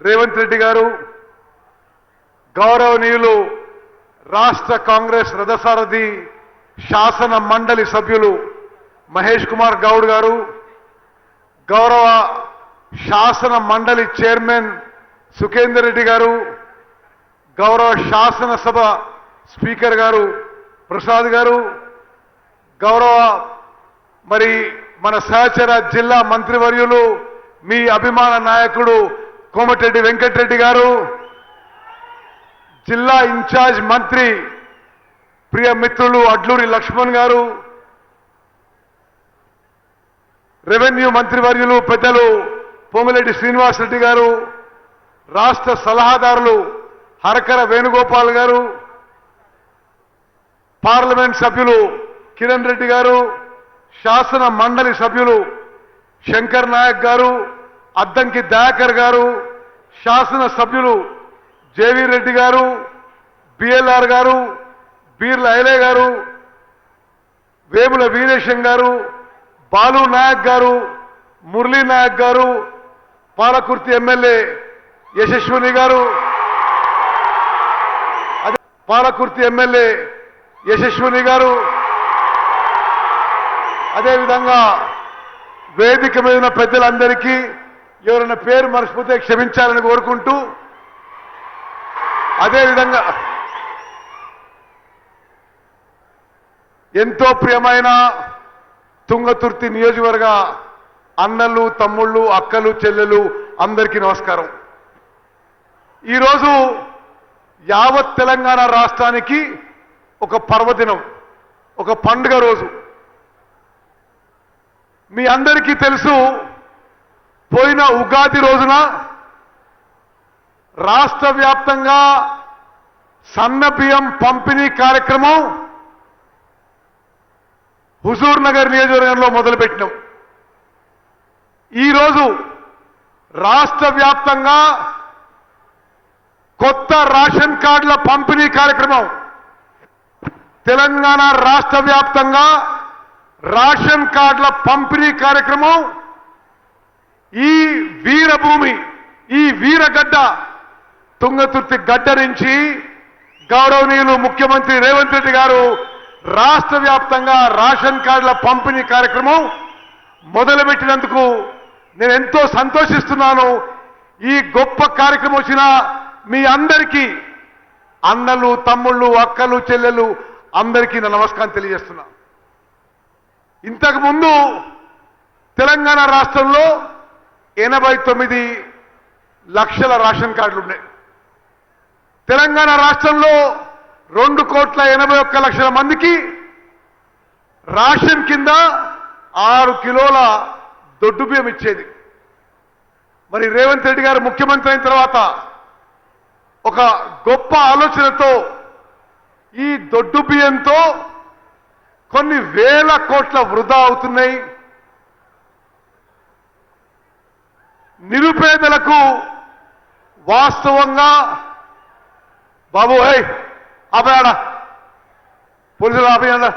రేవంత్ రెడ్డి గారు, గౌరవనీయులు రాష్ట్ర కాంగ్రెస్ రథసారథి శాసన మండలి సభ్యులు మహేష్ కుమార్ గౌడ్ గారు, గౌరవ శాసన మండలి చైర్మన్ సుఖేందర్ రెడ్డి గారు, గౌరవ శాసనసభ స్పీకర్ గారు ప్రసాద్ గారు, గౌరవ మన సహచర జిల్లా మంత్రివర్యులు మీ అభిమాన నాయకుడు కోమటిరెడ్డి వెంకటరెడ్డి గారు, జిల్లా ఇన్ఛార్జ్ మంత్రి ప్రియ మిత్రులు అడ్లూరి లక్ష్మణ్ గారు, రెవెన్యూ మంత్రివర్యులు పెద్దలు పొంగులేటి శ్రీనివాసరెడ్డి గారు, రాష్ట్ర సలహాదారులు హరకర వేణుగోపాల్ గారు, పార్లమెంట్ సభ్యులు కిరణ్ రెడ్డి గారు, శాసన మండలి సభ్యులు శంకర్ నాయక్ గారు, అద్దంకి దయాకర్ గారు, శాసన సభ్యులు జేవీ రెడ్డి గారు, బిఎల్ఆర్ గారు, బీర్ల ఐలే గారు, వేముల వీరేశం గారు, బాలు నాయక్ గారు, మురళీ నాయక్ గారు, పాలకుర్తి ఎమ్మెల్యే యశస్విని గారు, పాలకుర్తి ఎమ్మెల్యే యశస్విని గారు, అదేవిధంగా వేదిక మీద ఉన్న పెద్దలందరికీ ఎవరైనా పేరు మర్చిపోతే క్షమించాలని కోరుకుంటూ, అదేవిధంగా ఎంతో ప్రియమైన తుంగతుర్తి నియోజకవర్గ అన్నలు, తమ్ముళ్ళు, అక్కలు, చెల్లెలు అందరికీ నమస్కారం. ఈరోజు యావత్ తెలంగాణ రాష్ట్రానికి ఒక పర్వదినం, ఒక పండుగ రోజు. మీ అందరికీ తెలుసు, పోయిన ఉగాది రోజున రాష్ట్ర వ్యాప్తంగా సన్న బియ్యం పంపిణీ కార్యక్రమం హుజూర్ నగర్ నియోజకవర్గంలో మొదలుపెట్టినాం. ఈరోజు రాష్ట్ర వ్యాప్తంగా కొత్త రేషన్ కార్డుల పంపిణీ కార్యక్రమం, తెలంగాణ రాష్ట్ర వ్యాప్తంగా రేషన్ కార్డుల పంపిణీ కార్యక్రమం ఈ వీరభూమి, ఈ వీరగడ్డ తుంగతుర్తి గడ్డ నుంచి గౌరవనీయులు ముఖ్యమంత్రి రేవంత్ రెడ్డి గారు రాష్ట్ర వ్యాప్తంగా రేషన్ కార్డుల పంపిణీ కార్యక్రమం మొదలుపెట్టినందుకు నేను ఎంతో సంతోషిస్తున్నాను. ఈ గొప్ప కార్యక్రమం వచ్చిన మీ అందరికీ, అన్నలు, తమ్ముళ్ళు, అక్కలు, చెల్లెలు అందరికీ నా నమస్కారం తెలియజేస్తున్నా. ఇంతకుముందు తెలంగాణ రాష్ట్రంలో 89 లక్షల రేషన్ కార్డులు ఉన్నాయి. తెలంగాణ రాష్ట్రంలో 2,81,00,000 మందికి రేషన్ కింద 6 కిలోల దొడ్డు బియ్యం ఇచ్చేది. మరి రేవంత్ రెడ్డి గారు ముఖ్యమంత్రి అయిన తర్వాత ఒక గొప్ప ఆలోచనతో ఈ దొడ్డు బియ్యంతో కొన్ని వేల కోట్ల వృధా అవుతున్నాయి. నిరుపేదలకు వాస్తవంగా బాబు ఆపయాడా పోలీసులు ఆపేయాడా